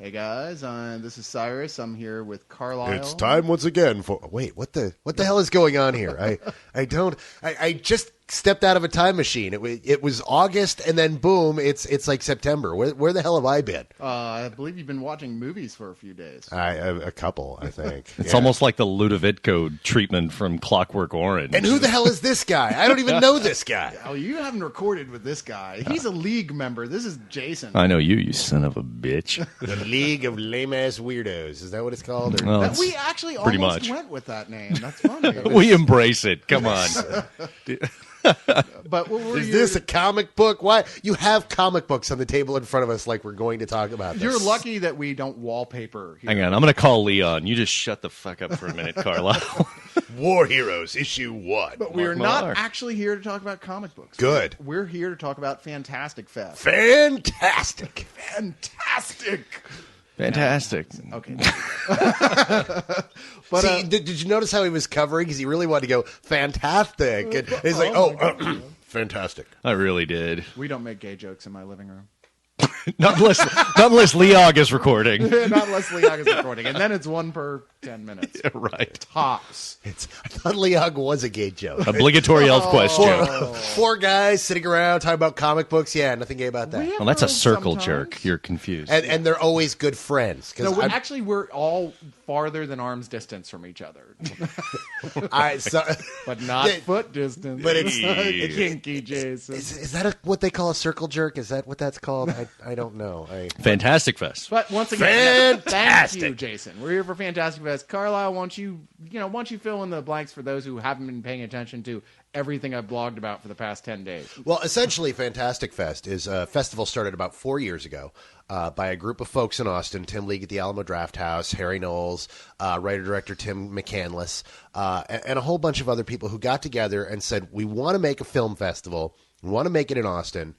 Hey guys, this is Cyrus. I'm here with Carlyle. It's time once again for... Wait, what the hell is going on here? I just stepped out of a time machine. It was August, and then boom, it's like September. Where the hell have I been? I believe you've been watching movies for a few days. A couple, I think. It's almost like the Ludovitko treatment from Clockwork Orange. And who the hell is this guy? I don't even know this guy. Oh, you haven't recorded with this guy. He's a League member. This is Jason. I know you son of a bitch. The League of Lame-Ass Weirdos. Is that what it's called? Or... Well, we actually pretty almost much went with that name. That's funny. We embrace it. Come on. But is this a comic book? Why you have comic books on the table in front of us like we're going to talk about this? You're lucky that we don't wallpaper here. Hang on, I'm going to call Leon. You just shut the fuck up for a minute, Carlyle. War Heroes, issue 1. But we are not actually here to talk about comic books. Good. We're here to talk about Fantastic Fest. Fantastic. Okay. But see, did you notice how he was covering? Because he really wanted to go fantastic. And he's like, fantastic. I really did. We don't make gay jokes in my living room. Not unless Leog is recording. Not unless Leog is recording. And then it's 1 per 10 minutes. Yeah, right. Tops. I thought Leog was a gay joke. Obligatory elf question. Four guys sitting around talking about comic books. Yeah, nothing gay about that. Well, that's a circle jerk. You're confused. And they're always good friends. No, we're all farther than arm's distance from each other. But not foot distance. But it's kinky, Jason. Is that what they call a circle jerk? Is that what that's called? I don't know. Fantastic Fest. But once again, fantastic. Thank you, Jason. We're here for Fantastic Fest. Carlyle, why don't you fill in the blanks for those who haven't been paying attention to everything I've blogged about for the past 10 days. Well, essentially, Fantastic Fest is a festival started about 4 years ago by a group of folks in Austin, Tim League at the Alamo Drafthouse, Harry Knowles, writer-director Tim McCandless, and a whole bunch of other people who got together and said, we want to make a film festival. We want to make it in Austin.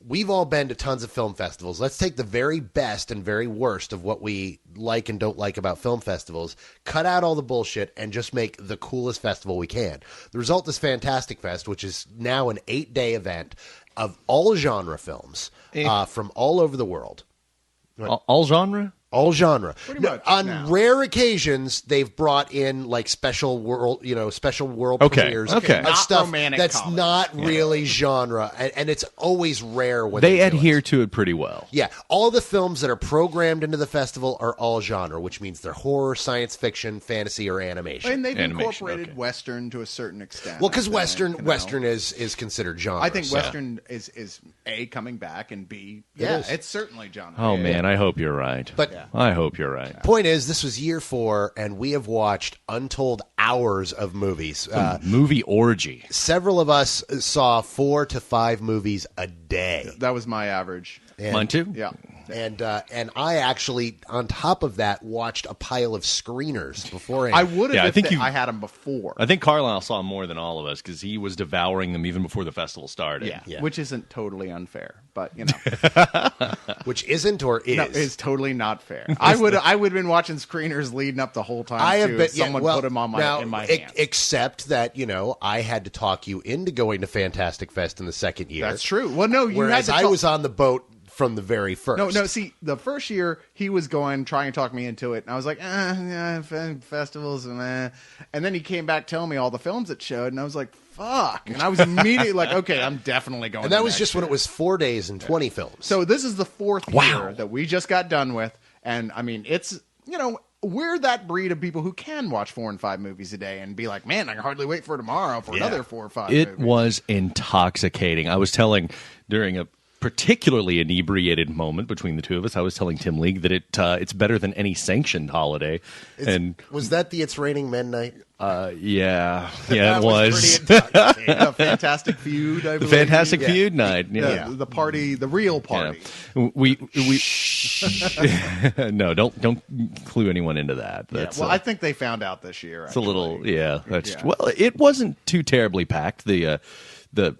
We've all been to tons of film festivals. Let's take the very best and very worst of what we like and don't like about film festivals, cut out all the bullshit, and just make the coolest festival we can. The result is Fantastic Fest, which is now an 8-day event of all genre films from all over the world. All genre? All genre. Pretty much. On rare occasions, they've brought in like special world premieres of stuff that's not really genre, and it's always rare when they adhere to it pretty well. Yeah, all the films that are programmed into the festival are all genre, which means they're horror, science fiction, fantasy, or animation. And they've incorporated Western to a certain extent. Well, because Western is considered genre. I think Western is A, coming back, and B, it's certainly genre. Oh, man, I hope you're right. But I hope you're right. Point is, this was year 4, and we have watched untold hours of movies. Movie orgy. Several of us saw 4 to 5 movies a day. That was my average. Mine too? Yeah. And I actually, on top of that, watched a pile of screeners beforehand. I would have I had them before. I think Carlyle saw more than all of us because he was devouring them even before the festival started. Yeah. Which isn't totally unfair, but you know. Which isn't or is? No, it's totally not fair. I would have been watching screeners leading up the whole time. Someone put them on in my hands. Except that I had to talk you into going to Fantastic Fest in the second year. That's true. Well, no, I was on the boat from the very first. No, see, the first year, he was trying to talk me into it, and I was like, festivals, and then he came back telling me all the films it showed, and I was like, fuck, and I was immediately like, okay, I'm definitely going. And that was just when it was 4 days and 20 films. So this is the 4th year that we just got done with, and I mean, it's, we're that breed of people who can watch 4 and 5 movies a day and be like, man, I can hardly wait for tomorrow for another 4 or 5 movies. It was intoxicating. I was telling during a particularly inebriated moment between the two of us, I was telling Tim League that it's better than any sanctioned holiday. Was that the It's Raining Men night? Yeah, it was. The Fantastic Feud, I believe. The Fantastic Feud night. Yeah. The party, the real party. Yeah. We no, don't clue anyone into that. That's, I think they found out this year. It's a little, well, it wasn't too terribly packed. The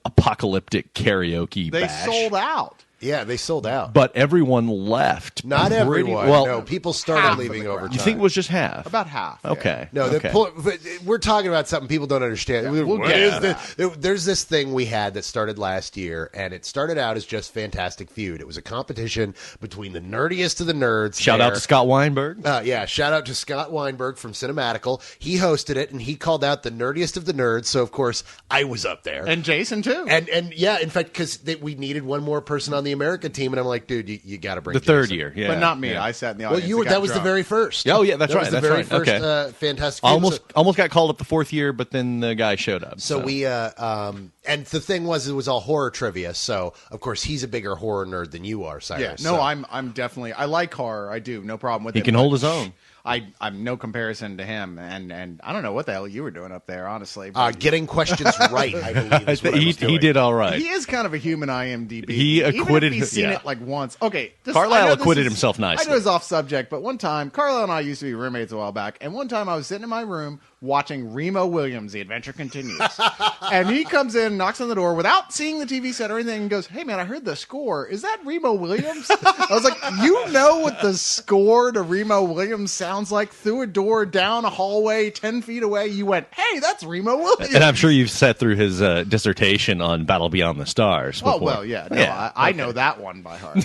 apocalyptic karaoke they bash. sold out. Yeah, they sold out. but everyone left. Not pretty- everyone. Well, No, people started half of leaving the over crowd. time. you think it was just half? About half. yeah. Okay. No, okay. but we're talking about something people don't understand. we'll What get is to this? There's this thing we had that started last year, and it started out as just Fantastic Feud. It was a competition between the nerdiest of the nerds. Shout out to Scott Weinberg. Yeah, shout out to Scott Weinberg from Cinematical. He hosted it, and he called out the nerdiest of the nerds. So, of course, I was up there. And Jason, too. And yeah, in fact, because we needed one more person on the America team, and I'm like, dude, you got to bring The third Jason. year, yeah. but not me. Yeah. I sat in the Well, audience. and got that was the drunk. very first. Oh, yeah, that's that right. Was the That's very right. first Okay. Fantastic Feud. Almost got called up the fourth year, but then the guy showed up. So we, and the thing was, it was all horror trivia. So, of course, he's a bigger horror nerd than you are, Cyrus. Yeah, no, so. I'm definitely. I like horror. I do. No problem with it. He can but hold his own. I'm no comparison to him, and I don't know what the hell you were doing up there, honestly. But Getting questions right, I believe, is what I was doing. he did all right. he is kind of a human IMDb. He acquitted- Even if he's seen yeah. it like once. Okay, Carlyle I know this acquitted is- himself nicely. I know it's off subject, but one time Carlyle and I used to be roommates a while back, and one time I was sitting in my room watching Remo Williams' The Adventure Continues, and he comes in, knocks on the door without seeing the TV set or anything, and goes, "Hey man, I heard the score. Is that Remo Williams?" I was like, "You know what the score to Remo Williams sounds like?" Through a door, down a hallway, 10 feet away, you went, "Hey, that's Remo Williams." And I'm sure you've sat through his dissertation on Battle Beyond the Stars before. Oh, well, yeah. No, I know that one by heart.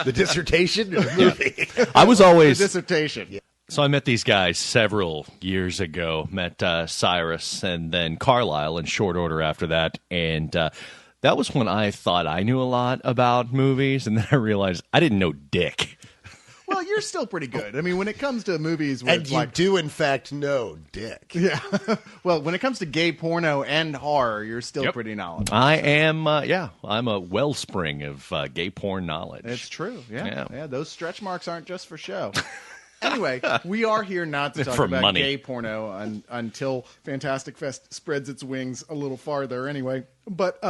The dissertation in the movie. I was The always... dissertation. So I met these guys several years ago. Met Cyrus and then Carlyle in short order after that. And that was when I thought I knew a lot about movies. And then I realized I didn't know dick. Well, you're still pretty good. I mean, when it comes to movies where And it's you like... do, in fact, know Dick. Yeah. Well, when it comes to gay porno and horror, you're still pretty knowledgeable. I am, I'm a wellspring of gay porn knowledge. It's true. Yeah. Yeah. Those stretch marks aren't just for show. Anyway, we are here not to talk For about money. gay porno until Fantastic Fest spreads its wings a little farther anyway. But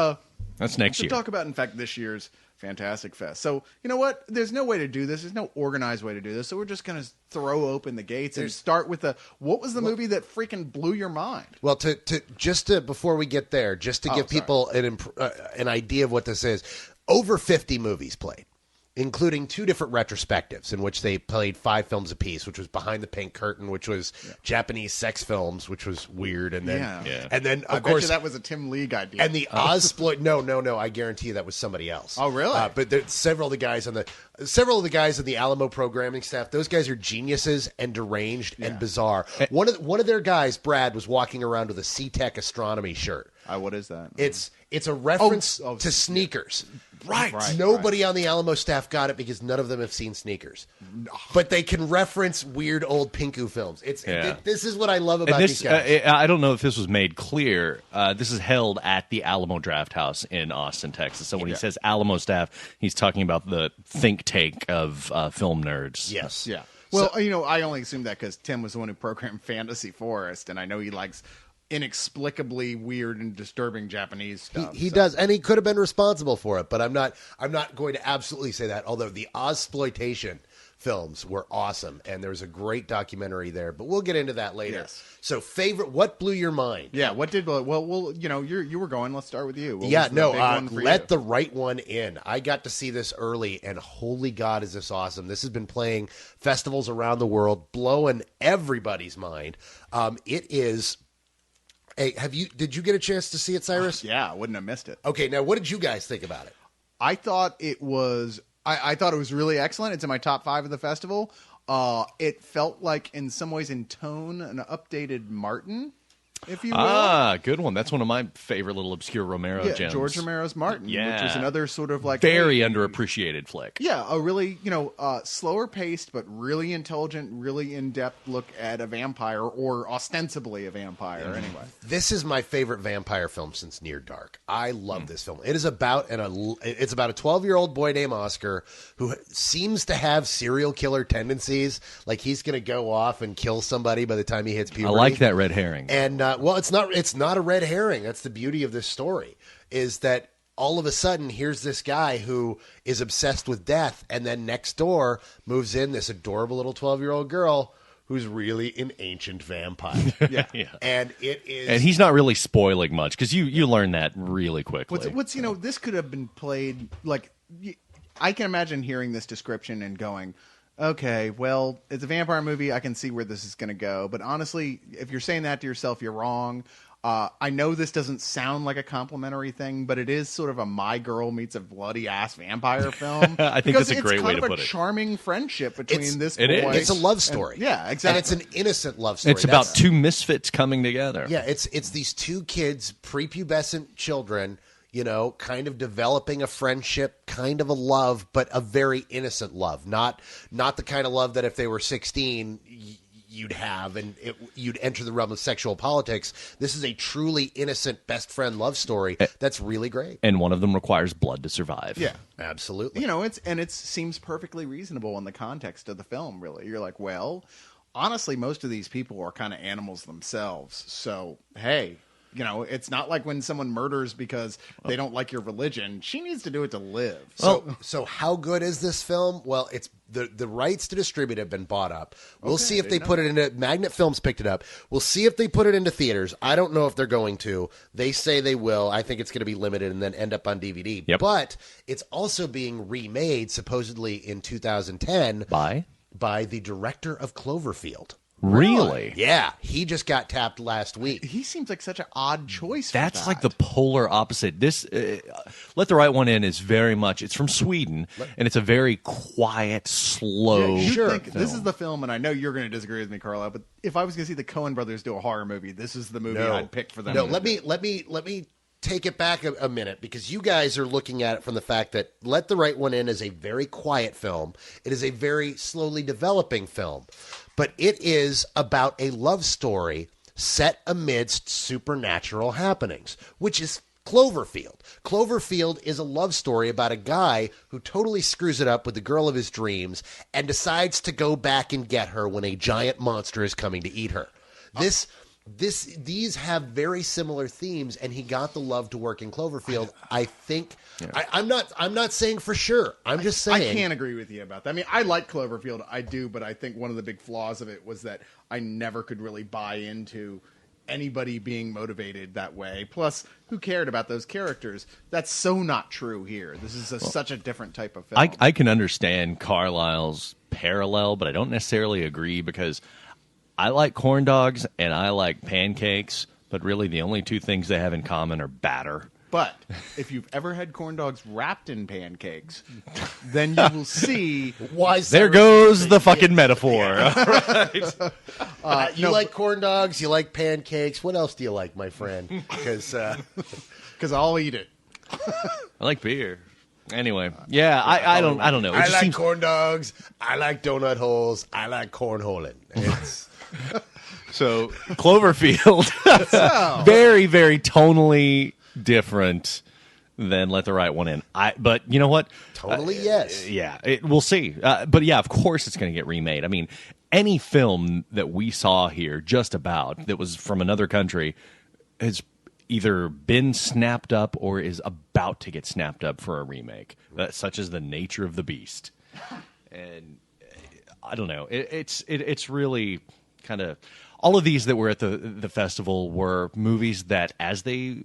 That's next to year. talk about, in fact, this year's Fantastic Fest. So, you know what? There's no way to do this. There's no organized way to do this. So we're just going to throw open the gates and start with what was the movie that freaking blew your mind? Well, before we get there, just to give sorry. people an idea of what this is, over 50 movies played, including 2 different retrospectives in which they played 5 films apiece, which was Behind the Pink Curtain, which was Japanese sex films, which was weird, and then Yeah. and then I of bet course you that was a Tim League idea. and the Ozploit. No, I guarantee you that was somebody else. Oh, really? But there's several of the guys on the Alamo programming staff. Those guys are geniuses and deranged and bizarre. One of their guys, Brad, was walking around with a SeaTech astronomy shirt. What is that? It's a reference Oh, to sneakers. Right. Nobody on the Alamo staff got it because none of them have seen Sneakers. But they can reference weird old Pinku films. This is what I love about And these guys. I don't know if this was made clear. This is held at the Alamo Draft House in Austin, Texas. So when he says Alamo staff, he's talking about the think tank of film nerds. Yes. Yeah. Well, I only assumed that because Tim was the one who programmed Fantasy Forest, and I know he likes inexplicably weird and disturbing Japanese stuff. He does, and he could have been responsible for it, but I'm not going to absolutely say that. Although the Ozploitation films were awesome, and there's a great documentary there, but we'll get into that later. Yes. So, what blew your mind? Yeah. What did? Well, you were going. Let's start with you. What Yeah, was the big one for let you? the right one in. I got to see this early, and holy God, is this awesome! This has been playing festivals around the world, blowing everybody's mind. It is. Hey, did you get a chance to see it, Cyrus? Yeah, I wouldn't have missed it. Okay, now what did you guys think about it? I thought it was. I thought it was really excellent. It's in my top 5 of the festival. It felt like, in some ways, in tone, an updated Martin, if you will. Good one. That's one of my favorite little obscure Romero gems. George Romero's Martin, which Yeah. was another sort of like Very underappreciated flick. Yeah, a really, slower paced but really intelligent, really in-depth look at a vampire, or ostensibly a vampire, anyway. This is my favorite vampire film since Near Dark. I love this film. It is about a 12-year-old boy named Oscar who seems to have serial killer tendencies. Like he's going to go off and kill somebody by the time he hits puberty. I like that red herring. And it's not a red herring. That's the beauty of this story, is that all of a sudden here's this guy who is obsessed with death, and then next door moves in this adorable little 12-year-old girl who's really an ancient vampire. Yeah. And it is... And he's not really spoiling much, because you learn that really quickly. What's this could have been played, like, I can imagine hearing this description and going, okay, well, it's a vampire movie, I can see where this is going to go. But honestly, if you're saying that to yourself, you're wrong. I know this doesn't sound like a complimentary thing, but it is sort of a My Girl meets a bloody ass vampire film. I think that's a great way to put it. It's kind of a charming friendship between this boy. It's a love story. Yeah, exactly. And it's an innocent love story. It's about two misfits coming together. Yeah, it's these two kids, prepubescent children, kind of developing a friendship, kind of a love, but a very innocent love. Not the kind of love that if they were 16 you'd have, and you'd enter the realm of sexual politics. This is a truly innocent best friend love story that's really great. And one of them requires blood to survive. Yeah, absolutely. It seems perfectly reasonable in the context of the film, really. You're like, well, honestly, most of these people are kind of animals themselves. So, hey, it's not like when someone murders because they don't like your religion. She needs to do it to live. So how good is this film? Well, it's the rights to distribute have been bought up. We'll see if they put it into... Magnet Films picked it up. We'll see if they put it into theaters. I don't know if they're going to. They say they will. I think it's going to be limited and then end up on DVD. Yep. But it's also being remade, supposedly in 2010... By the director of Cloverfield. Really? Yeah, he just got tapped last week. He seems like such an odd choice. That's like the polar opposite. This Let the Right One In is very much, it's from Sweden, and it's a very quiet, slow film. This is the film, and I know you're going to disagree with me, Carlyle, but if I was going to see the Coen brothers do a horror movie, this is the movie I'd pick for them. No, let me take it back a minute, because you guys are looking at it from the fact that Let the Right One In is a very quiet film. It is a very slowly developing film. But it is about a love story set amidst supernatural happenings, which is Cloverfield. Cloverfield is a love story about a guy who totally screws it up with the girl of his dreams and decides to go back and get her when a giant monster is coming to eat her. These have very similar themes, and he got the love to work in Cloverfield. I think I'm not saying for sure. I'm just saying I can't agree with you about that. I mean, I like Cloverfield, I do, but I think one of the big flaws of it was that I never could really buy into anybody being motivated that way. Plus, who cared about those characters? That's so not true here. This is such a different type of film. I can understand Carlyle's parallel, but I don't necessarily agree, because I like corn dogs and I like pancakes, but really the only two things they have in common are batter. But if you've ever had corn dogs wrapped in pancakes, then you will see why. There goes the fucking metaphor. Right. You like corn dogs, you like pancakes. What else do you like, my friend? Because I'll eat it. I like beer. Anyway, yeah, I don't know. I like corn dogs. I like donut holes. I like cornholing. So Cloverfield, very, very tonally different than Let the Right One In. But you know what? Totally, yes. Yeah, we'll see. But yeah, of course it's going to get remade. I mean, any film that we saw here, just about, that was from another country, has either been snapped up or is about to get snapped up for a remake. Such as the nature of the beast. And I don't know. It's really kind of... All of these that were at the festival were movies that, as they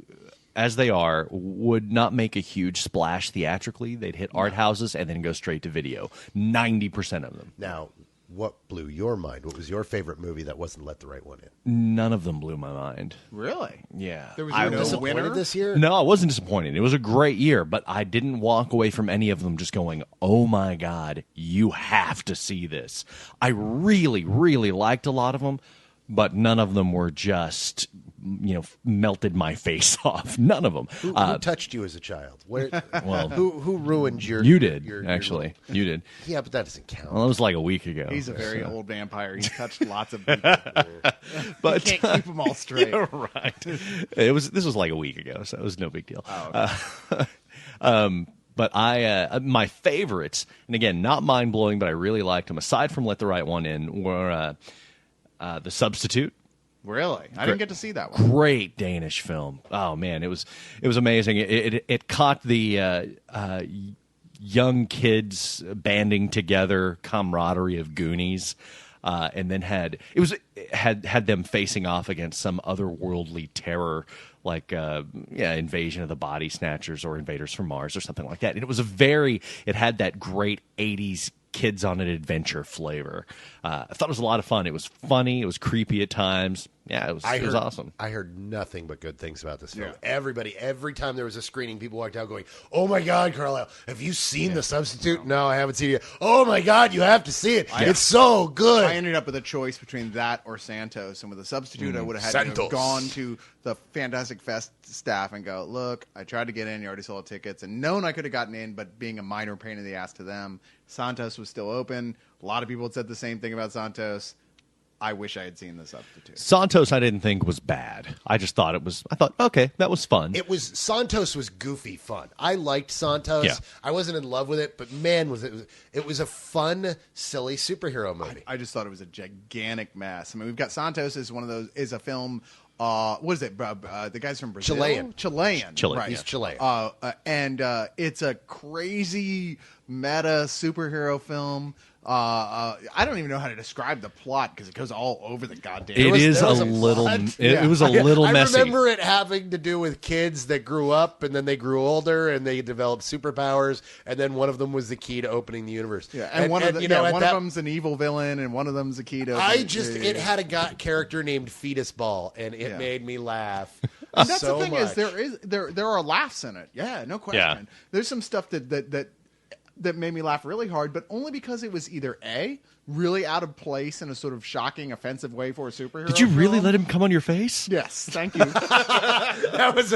are, would not make a huge splash theatrically. They'd hit art houses and then go straight to video. 90% of them. Now, what blew your mind? What was your favorite movie that wasn't Let the Right One In? None of them blew my mind. Really? Yeah. There was no winner this year? No, I wasn't disappointed. It was a great year, but I didn't walk away from any of them just going, oh my God, you have to see this. I really, really liked a lot of them, but none of them were just, melted my face off. None of them. Who touched you as a child? Well, who ruined your... You did, your actually. You did. Yeah, but that doesn't count. Well, it was like a week ago. He's a very old vampire. He touched lots of people. But he can't keep them all straight. Yeah, right. This was like a week ago, so it was no big deal. Oh, okay. But my favorites, and again, not mind-blowing, but I really liked them, aside from Let the Right One In, were The Substitute. Really? I didn't get to see that one. Great Danish film. Oh man, it was amazing. It caught the young kids banding together camaraderie of Goonies. and then had them facing off against some otherworldly terror like Invasion of the Body Snatchers or Invaders from Mars or something like that. And it had that great 80s kids on an adventure flavor. I thought it was a lot of fun. It was funny. It was creepy at times. Yeah, it was awesome. I heard nothing but good things about this film. Yeah. Every time there was a screening, people walked out going, "Oh my God, Carlyle, have you seen The Substitute?" No, I haven't seen it yet. "Oh my God, you have to see it. It's so good." I ended up with a choice between that or Santos, and with The Substitute, I would have had to have gone to the Fantastic Fest staff and go, "Look, I tried to get in. You already sold tickets," and known I could have gotten in, but being a minor pain in the ass to them, Santos was still open. A lot of people had said the same thing about Santos. I wish I had seen The Substitute. Santos, I didn't think was bad. I just thought okay, that was fun. Santos was goofy fun. I liked Santos. Yeah. I wasn't in love with it, but man, it was a fun, silly superhero movie. I just thought it was a gigantic mess. I mean, we've got Santos is a film. What is it? The guy's from Brazil. Chilean. Right. He's Chilean. And it's a crazy meta superhero film. I don't even know how to describe the plot because it goes all over the goddamn. It was a little messy. I remember it having to do with kids that grew up and then they grew older and they developed superpowers, and then one of them was the key to opening the universe. Yeah, and one of them's an evil villain, and one of them's the key to. It had a character named Fetus Ball, and it made me laugh. And that's so the thing much. is there are laughs in it. Yeah, no question. Yeah. There's some stuff that made me laugh really hard, but only because it was either A, really out of place in a sort of shocking, offensive way for a superhero. Did you really film. let him come on your face? Yes, thank you. That was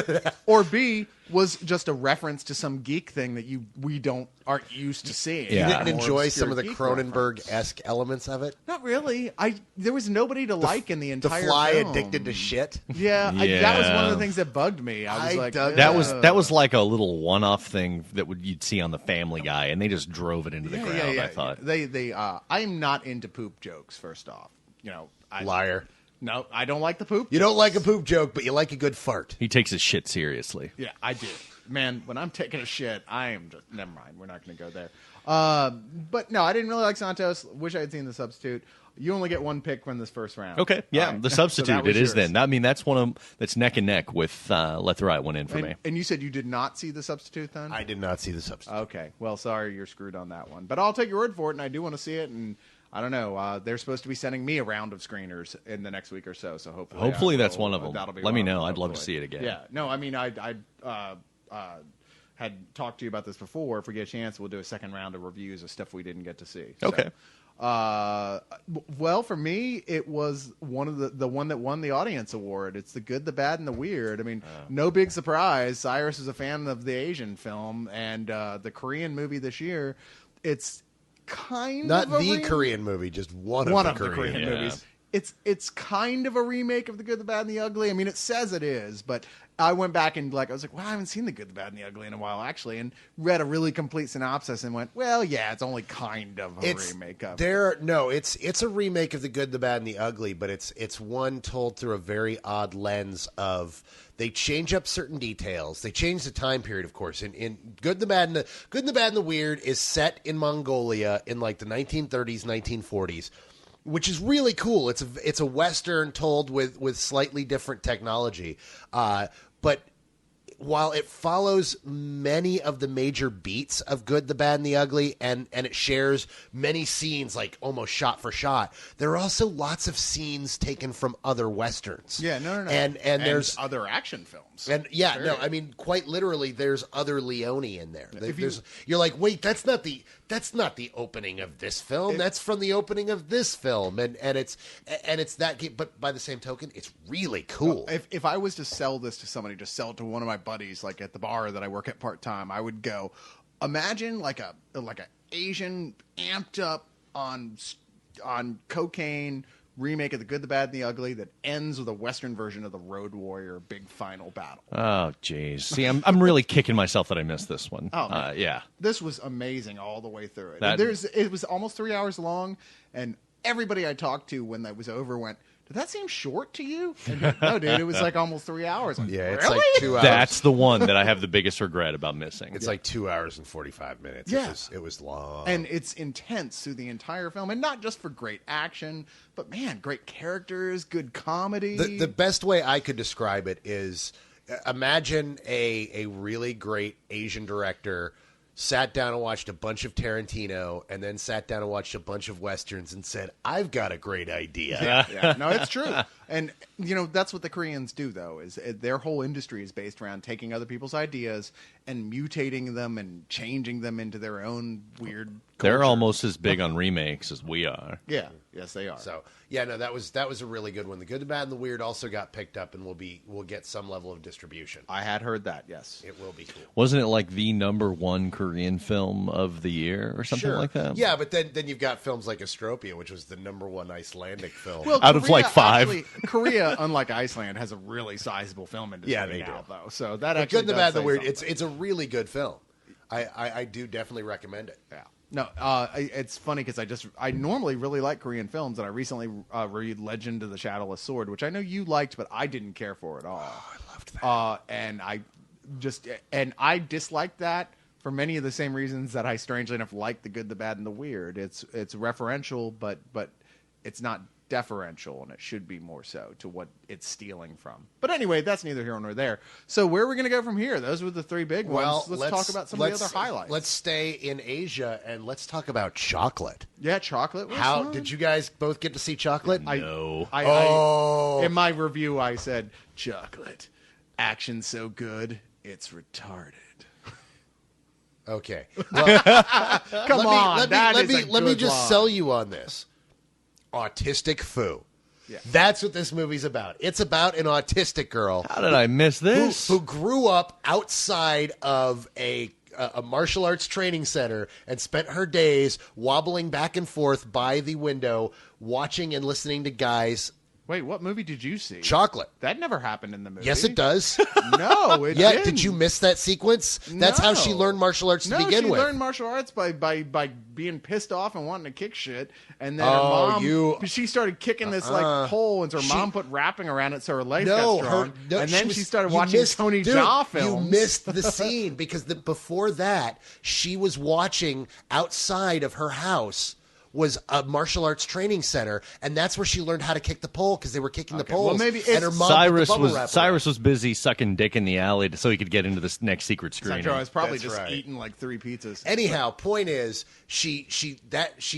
Or B, was just a reference to some geek thing that we aren't used to seeing. Yeah. You didn't More enjoy obscure some of the geek Cronenberg-esque elements of it? Not really. There was nobody to like in the entire The Fly film. addicted to shit? Yeah, that was one of the things that bugged me. I was like, that was like a little one-off thing that you'd see on the Family Guy, and they just drove it into the ground. I thought I am not into poop jokes. First off, Liar. No, I don't like the poop. You don't like a poop joke, but you like a good fart. He takes his shit seriously. Yeah, I do. Man, when I'm taking a shit, I am just... Never mind. We're not going to go there. But no, I didn't really like Santos. Wish I had seen The Substitute. You only get one pick from this first round. Okay, yeah, right. The Substitute. So it is yours. then. I mean, that's that's neck and neck with Let the Right One In for me. And you said you did not see The Substitute then? I did not see The Substitute. Okay. Well, sorry, you're screwed on that one. But I'll take your word for it, and I do want to see it, and... I don't know. They're supposed to be sending me a round of screeners in the next week or so. So hopefully that's one of them. That'll be Let me know. Them, I'd love to see it again. Yeah. No, I mean, I had talked to you about this before. If we get a chance, we'll do a second round of reviews of stuff we didn't get to see. Okay. Well, for me, it was one of the one that won the audience award. It's The Good, the Bad, and the Weird. I mean, no big surprise. Cyrus is a fan of the Asian film, and the Korean movie this year. It's not the Korean movie, just one of the Korean movies. It's kind of a remake of The Good, the Bad, and the Ugly. I mean, it says it is, but I went back and I was like, well, I haven't seen The Good, the Bad, and the Ugly in a while, actually, and read a really complete synopsis and went, well, yeah, it's only kind of a remake of it. No, it's a remake of The Good, the Bad, and the Ugly, but it's one told through a very odd lens of they change up certain details. They change the time period, of course. In Good, the Bad, and the Weird is set in Mongolia in like the 1930s, 1940s. Which is really cool. It's a Western told with slightly different technology. But while it follows many of the major beats of Good, the Bad, and the Ugly, and it shares many scenes, like almost shot for shot, there are also lots of scenes taken from other Westerns. Yeah, no. And there's other action films. And I mean, quite literally, there's other Leone in there. You're like, wait, that's not the opening of this film. That's from the opening of this film, and it's that. But by the same token, it's really cool. If I was to sell this to somebody, just sell it to one of my buddies, like at the bar that I work at part time, I would go, imagine like a Asian amped up on cocaine remake of The Good, the Bad, and the Ugly that ends with a Western version of the Road Warrior big final battle. Oh, jeez. See, I'm really kicking myself that I missed this one. Oh, yeah. This was amazing all the way through it. It was almost 3 hours long, and everybody I talked to when that was over went, did that seem short to you? And no, dude, it was like almost 3 hours. Like, Yeah, it's really? like 2 hours. That's the one that I have the biggest regret about missing. It's like 2 hours and 45 minutes. Yeah. It was long. And it's intense through the entire film, and not just for great action, but man, great characters, good comedy. The best way I could describe it is imagine a really great Asian director sat down and watched a bunch of Tarantino and then sat down and watched a bunch of Westerns and said, I've got a great idea. Yeah, no, it's true. And, that's what the Koreans do, though, is their whole industry is based around taking other people's ideas and mutating them and changing them into their own weird culture. They're almost as big on remakes as we are. Yeah, yes, they are. So, yeah, no, that was a really good one. The Good, the Bad, and the Weird also got picked up and will get some level of distribution. I had heard that, yes. It will be cool. Wasn't it like the #1 Korean film of the year or something like that? Yeah, but then you've got films like Astropia, which was the #1 Icelandic film. Well, Out of, like, 5. Actually, Korea, unlike Iceland, has a really sizable film industry they now, do. though. So that The actually Good, the does Bad, and the say Weird. something. It's a really good film. I do definitely recommend it. Yeah. No, it's funny because I normally really like Korean films, and I recently read Legend of the Shadowless Sword, which I know you liked, but I didn't care for at all. Oh, I loved that. And I disliked that for many of the same reasons that I strangely enough like The Good, the Bad, and the Weird. It's referential, but it's not deferential, and it should be more so to what it's stealing from. But anyway, that's neither here nor there. So where are we going to go from here? Those were the three big ones. Well, Let's talk about some of the other highlights. Let's stay in Asia and let's talk about chocolate. Yeah, chocolate was How fun. did you guys both get to see chocolate? No. Oh. In my review, I said, chocolate. Action's so good, it's retarded. Okay. Well, Come on, let me just line. sell you on this. Autistic foo. Yeah. That's what this movie's about. It's about an autistic girl How did I miss this? who grew up outside of a martial arts training center and spent her days wobbling back and forth by the window, watching and listening to guys. Wait, what movie did you see? Chocolate. That never happened in the movie. Yes, it does. No, it Yeah, didn't. did you miss that sequence? That's how she No. learned martial arts to begin she with. learned martial arts by being pissed off and wanting to kick shit, and then Oh, her mom. She started kicking this like pole, and so her mom put wrapping around it so her legs got strong. And then she started watching Tony Jaa films. You missed the scene because before that, she was watching outside of her house was a martial arts training center, and that's where she learned how to kick the pole because they were kicking the poles. Well, maybe and her mom Cyrus put the bubble wrap around. Cyrus was busy sucking dick in the alley so he could get into this next secret screening. Sancho, I was probably That's just right. eating like 3 pizzas. Anyhow, point is, she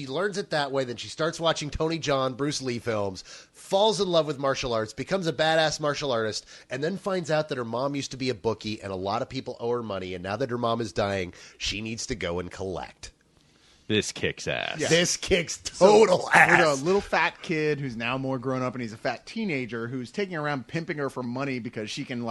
learns it that way. Then she starts watching Tony Jaa, Bruce Lee films, falls in love with martial arts, becomes a badass martial artist, and then finds out that her mom used to be a bookie, and a lot of people owe her money. And now that her mom is dying, she needs to go and collect. This kicks ass. Yeah. This kicks total With ass. a little fat kid who's now more grown up, and he's a fat teenager who's taking her around pimping her for money because she can,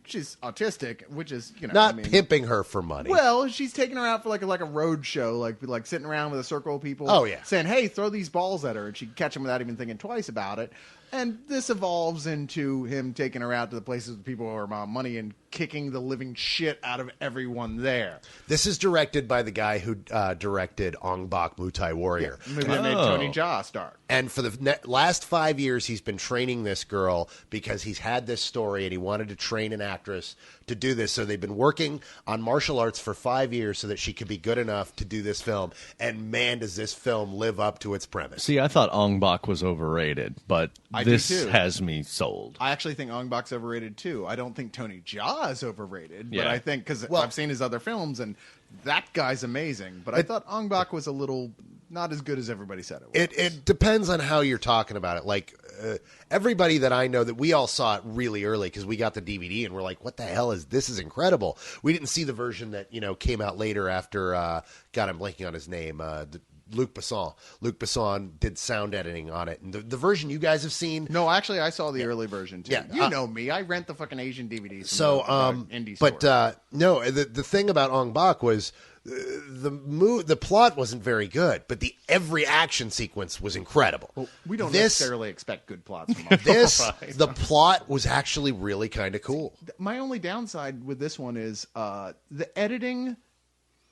she's autistic, which is, Not pimping her for money. Well, she's taking her out for like a road show, like sitting around with a circle of people. Oh, yeah. Saying, "Hey, throw these balls at her," and she can catch them without even thinking twice about it. And this evolves into him taking her out to the places with people who owe her mom money and kicking the living shit out of everyone there. This is directed by the guy who directed Ong Bak Muay Warrior. The movie that made Tony Jaa star. And for the last 5 years, he's been training this girl because he's had this story and he wanted to train an actress to do this. So they've been working on martial arts for 5 years so that she could be good enough to do this film. And man, does this film live up to its premise. See, I thought Ong Bak was overrated, but I do this too. has me sold. I actually think Ong Bak's overrated too. I don't think Tony Jaa is overrated, but Yeah. I think because Well- I've seen his other films and that guy's amazing. But I thought Ong Bak was a little not as good as everybody said it was. It depends on how you're talking about it. Like everybody that I know, that we all saw it really early because we got the DVD and we're like, "What the hell is this? Is incredible." We didn't see the version that came out later after. God, I'm blanking on his name. Luc Besson. Luc Besson did sound editing on it, and the version you guys have seen. No, actually, I saw the early version too. Yeah, You know me. I rent the fucking Asian DVDs. So, from the indie but stores. no, the thing about Ong Bak was the plot wasn't very good, but every action sequence was incredible. Well, we don't this, necessarily expect good plots from martial arts. the plot was actually really kind of cool. My only downside with this one is the editing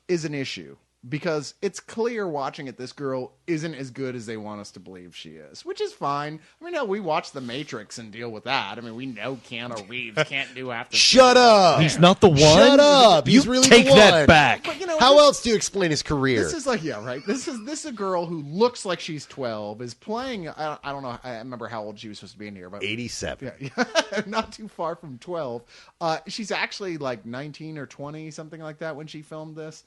is an issue. because it's clear watching it, this girl isn't as good as they want us to believe she is, which is fine. I mean, no, we watch The Matrix and deal with that. I mean, we know Keanu Reeves can't do after. Shut up! He's not the one. Shut up! He's You really take the one. that back. But, you know, How else do you explain his career? This is like, yeah, right. This is a girl who looks like she's 12, is playing. I don't know. I remember how old she was supposed to be in here, but 87. yeah, not too far from 12. She's actually like 19 or 20, something like that, when she filmed this.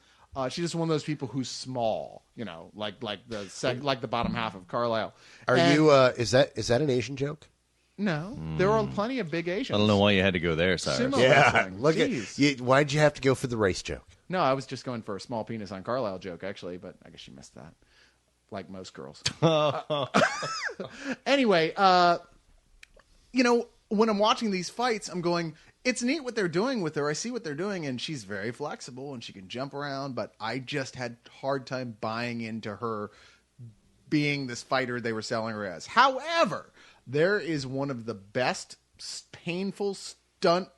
She's just one of those people who's small, you know, like the bottom half of Carlyle. Is that an Asian joke? No, there are plenty of big Asians. I don't know why you had to go there, Cyrus. Sumo Yeah, wrestling. look Jeez. at why'd you have to go for the race joke? No, I was just going for a small penis on Carlyle joke, actually, but I guess you missed that, like most girls. Anyway, you know, when I'm watching these fights, I'm going, it's neat what they're doing with her. I see what they're doing, and she's very flexible, and she can jump around, but I just had a hard time buying into her being this fighter they were selling her as. However, there is one of the best painful stunt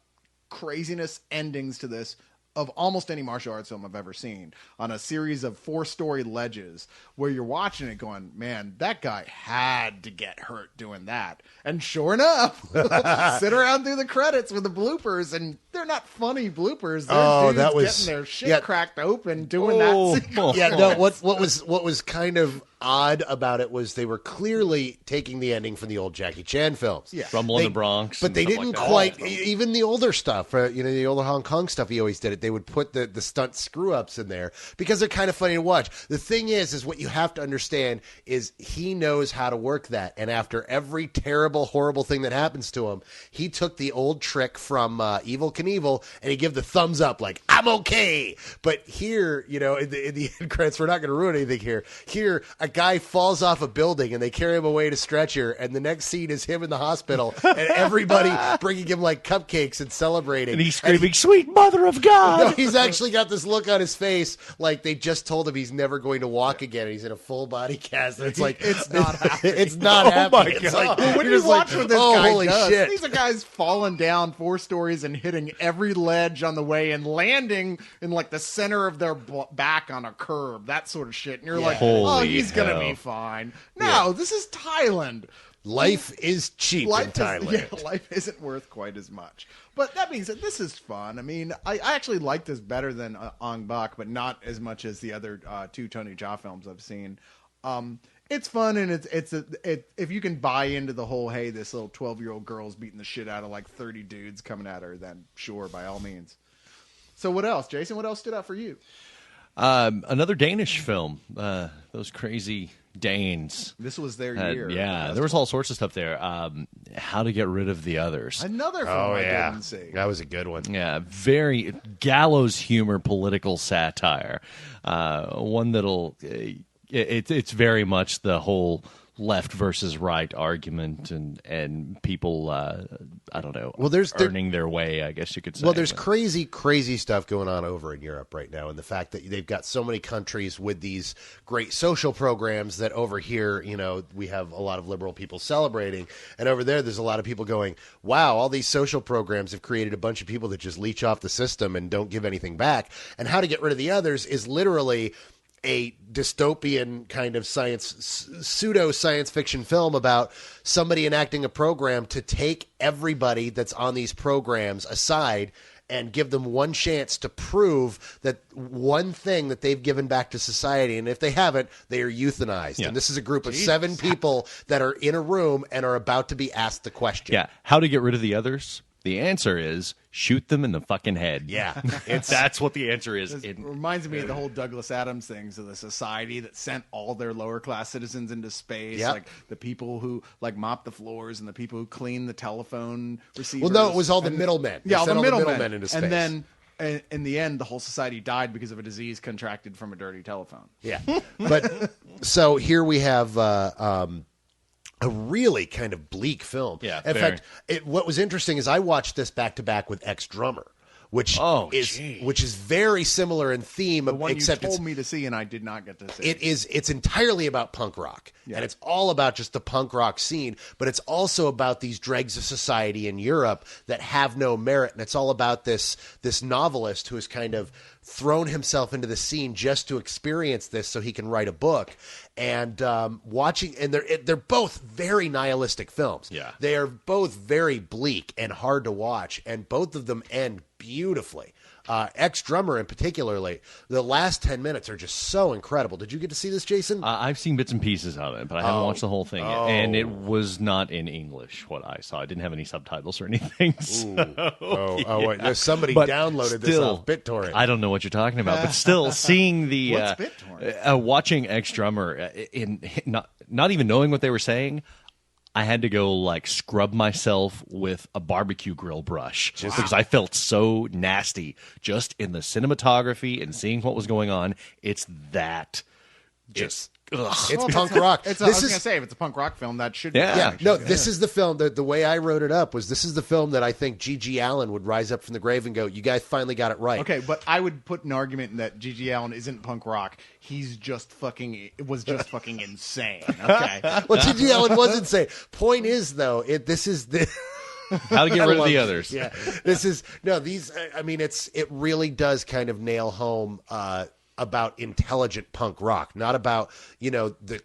craziness endings to this of almost any martial arts film I've ever seen, on a series of 4-story ledges where you're watching it going, man, that guy had to get hurt doing that. And sure enough, sit around through the credits with the bloopers, and they're not funny bloopers. They're dudes getting their shit cracked open doing that sequence. Yeah, no, what was kind of odd about it was they were clearly taking the ending from the old Jackie Chan films. Yeah. Rumble in the Bronx. But they stuff didn't like that. quite, even the older stuff, the older Hong Kong stuff, he always did it. They would put the stunt screw-ups in there because they're kind of funny to watch. The thing is what you have to understand is he knows how to work that. And after every terrible, horrible thing that happens to him, he took the old trick from Evel Knievel and he gave the thumbs up like, I'm okay. But here, in the end credits, we're not going to ruin anything here. Here, a guy falls off a building and they carry him away to stretcher, and the next scene is him in the hospital and everybody bringing him like cupcakes and celebrating. And he's screaming, "Sweet Mother of God!" No, he's actually got this look on his face like they just told him he's never going to walk again. He's in a full body cast. And it's like it's not happening. It's not happening. God. It's like, When you're you just watch like, what this oh, guy holy does, shit. these are guys falling down 4 stories and hitting every ledge on the way and landing in like the center of their back on a curb, that sort of shit. And you're like, Holy he's going to hell. be fine. No, this is Thailand. Life is cheap in Thailand. Life isn't worth quite as much. But that being said, this is fun. I mean, I actually like this better than Ong Bak, but not as much as the other 2 Tony Jaa films I've seen. It's fun, and it's if you can buy into the whole, hey, this little 12-year-old girl's beating the shit out of like 30 dudes coming at her, then sure, by all means. So what else, Jason? What else stood out for you? Another Danish film. Those crazy Danes. This was their Had- year. yeah, there was all sorts of stuff there. How to Get Rid of the Others. Another film I didn't see. That was a good one. Yeah, very gallows humor, political satire. One that'll it's very much the whole left versus right argument, and people I don't know. Well, there's earning their way, I guess you could say. Well, there's crazy stuff going on over in Europe right now, and the fact that they've got so many countries with these great social programs that over here, we have a lot of liberal people celebrating, and over there's a lot of people going, wow, all these social programs have created a bunch of people that just leech off the system and don't give anything back. And How to Get Rid of the Others is literally a dystopian kind of pseudo science fiction film about somebody enacting a program to take everybody that's on these programs aside and give them one chance to prove that one thing that they've given back to society. And if they haven't, they are euthanized. Yeah. And this is a group of 7 people that are in a room and are about to be asked the question. Yeah, How to Get Rid of the Others? The answer is shoot them in the fucking head. Yeah. That's what the answer is. It reminds me of the whole Douglas Adams things of the society that sent all their lower class citizens into space, Yep. like the people who like mop the floors and the people who clean the telephone receivers. Well, no, it was all the middlemen. They Yeah, all sent the middlemen into space. And then in the end, the whole society died because of a disease contracted from a dirty telephone. Yeah. But so here we have a really kind of bleak film. Yeah, In very. fact, what was interesting is I watched this back to back with Ex-Drummer, which is very similar in theme, The one except you it's told me to see and I did not get to see. it's entirely about punk rock. And it's all about just the punk rock scene, but it's also about these dregs of society in Europe that have no merit. And it's all about this novelist who has kind of thrown himself into the scene just to experience this so he can write a book. And watching, and they're both very nihilistic films. Yeah. They are both very bleak and hard to watch, and both of them end beautifully. Ex-Drummer in particularly, the last 10 minutes are just so incredible. Did you get to see this, Jason? I've seen bits and pieces of it, but I haven't watched the whole thing yet. And it was not in English, what I saw. I didn't have any subtitles or anything. Wait, somebody But downloaded this still, off BitTorrent. I don't know what you're talking about, but still seeing the What's BitTorrent? watching Ex-Drummer in not even knowing what they were saying, I had to go like scrub myself with a barbecue grill brush because I felt so nasty just in the cinematography and seeing what was going on. It's that just It's punk rock. I was going to say, if it's a punk rock film, that should be. Yeah. No, this is the film. The way I wrote it up was this is the film that I think G.G. Allen would rise up from the grave and go, you guys finally got it right. Okay, but I would put an argument in that G.G. Allen isn't punk rock. He's just fucking insane. Okay. Well, G.G. Allen was insane. Point is, though, this is the... how to get rid of the others. Yeah. This is... No, these... I mean, it really does kind of nail home... about intelligent punk rock, not about, the